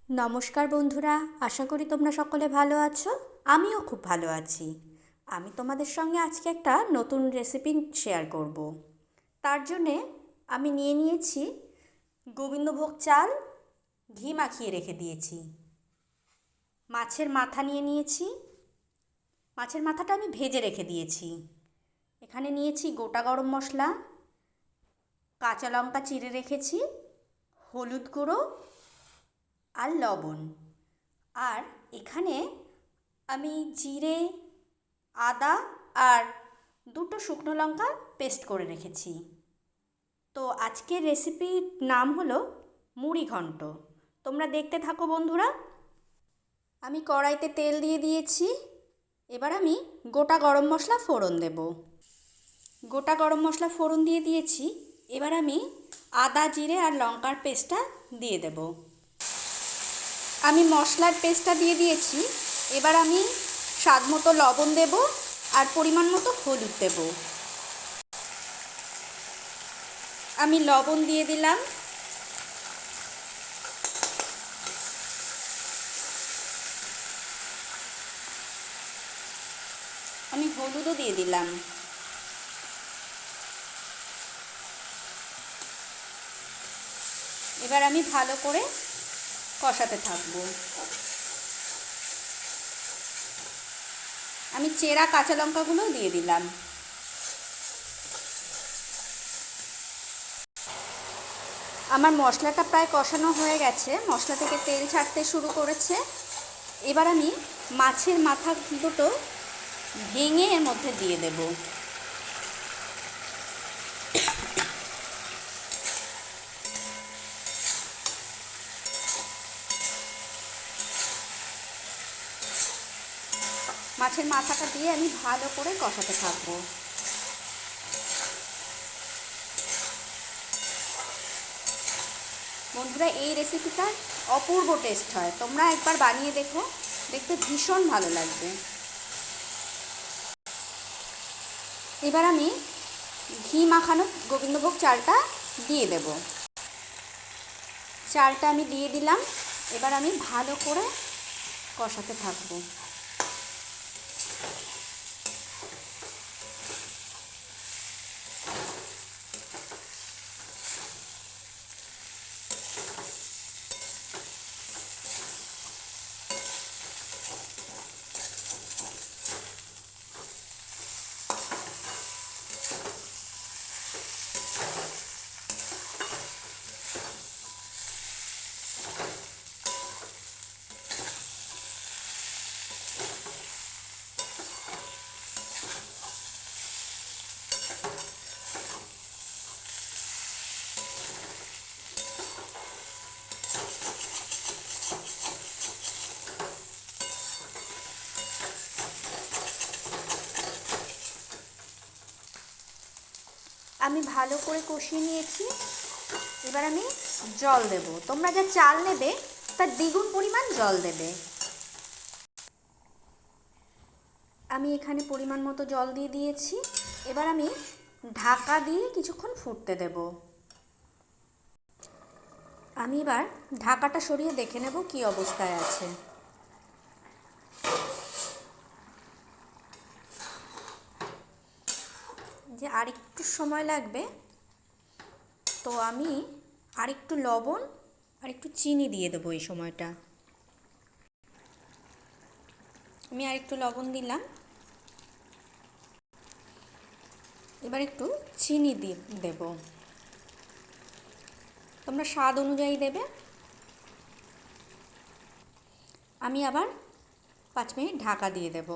নমস্কার বন্ধুরা, আশা করি তোমরা সকলে ভালো আছো। আমিও খুব ভালো আছি। আমি তোমাদের সঙ্গে আজকে একটা নতুন রেসিপি শেয়ার করব। তার জন্যে আমি নিয়ে নিয়েছি গোবিন্দভোগ চাল, ঘি মাখিয়ে রেখে দিয়েছি। মাছের মাথা নিয়ে নিয়েছি। মাছের মাথাটা আমি ভেজে রেখে দিয়েছি। এখানে নিয়েছি গোটা গরম মশলা, কাঁচা লঙ্কা চিড়ে রেখেছি, হলুদ গুঁড়ো আর লবণ। আর এখানে আমি জিরে, আদা আর দুটো শুকনো লঙ্কা পেস্ট করে রেখেছি। তো আজকের রেসিপির নাম হলো মুড়ি ঘন্ট। তোমরা দেখতে থাকো বন্ধুরা। আমি কড়াইতে তেল দিয়ে দিয়েছি। এবার আমি গোটা গরম মশলা ফোড়ন দেব। গোটা গরম মশলা ফোড়ন দিয়ে দিয়েছি। এবার আমি আদা, জিরে আর লঙ্কার পেস্টটা দিয়ে দেব। আমি মশলার পেস্টটা দিয়ে দিয়েছি। এবার আমি স্বাদ মতো লবণ দেব আর পরিমাণ মতো হলুদ দেব। আমি লবণ দিয়ে দিলাম। আমি হলুদও দিয়ে দিলাম। এবার আমি ভালো করে কষাতে থাকবো। আমি চেরা কাঁচা লঙ্কাগুলোও দিয়ে দিলাম। আমার মশলাটা প্রায় কষানো হয়ে গেছে, মশলা থেকে তেল ছাড়তে শুরু করেছে। এবার আমি মাছের মাথা দুটো ভেঙে এর মধ্যে দিয়ে দেব। মাছের মাথাটা দিয়ে আমি ভালো করে কষাতে থাকবো। বন্ধুরা, এই রেসিপিটা অপূর্ব টেস্ট হয়, তোমরা একবার বানিয়ে দেখো, দেখতে ভীষণ ভালো লাগবে। এবার আমি ঘি মাখানো গোবিন্দভোগ চালটা দিয়ে দেব। চালটা আমি দিয়ে দিলাম। এবার আমি ভালো করে কষাতে থাকবো। আমি ভালো করে কষিয়ে নিয়েছি। এবার আমি জল দেব। তোমরা যা চাল নেবে তার দ্বিগুণ পরিমাণ জল দেবে। আমি এখানে পরিমাণ মতো জল দিয়ে দিয়েছি। এবার আমি ঢাকা দিয়ে কিছুক্ষণ ফুটতে দেব। আমি এবার ঢাকাটা সরিয়ে দেখে নেব কি অবস্থায় আছে। যে আর একটু সময় লাগবে, তো আমি আর একটু লবণ আর একটু চিনি দিয়ে দেবো এই সময়টা। আমি আর একটু লবণ দিলাম। এবার একটু চিনি দেব। তোমরা স্বাদ অনুযায়ী দেবে। আমি আবার 5 মিনিট ঢাকা দিয়ে দেব।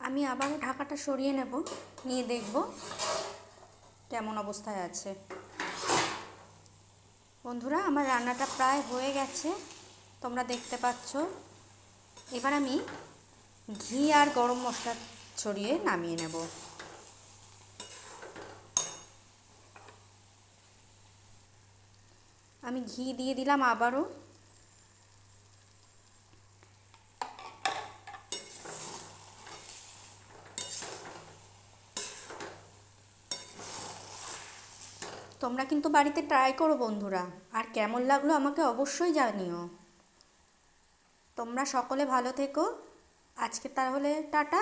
আমি আবারও ঢাকাটা সরিয়ে নেব, নিয়ে দেখব কেমন অবস্থায় আছে। বন্ধুরা, আমার রান্নাটা প্রায় হয়ে গেছে, তোমরা দেখতে পাচ্ছ। এবার আমি ঘি আর গরম মশলা ছড়িয়ে নামিয়ে নেব। আমি ঘি দিয়ে দিলাম আবারও। তোমরা কিন্তু বাড়িতে ট্রাই করো বন্ধুরা, আর কেমন লাগলো আমাকে অবশ্যই জানিও। তোমরা সকলে ভালো থেকো। আজকে তাহলে টাটা।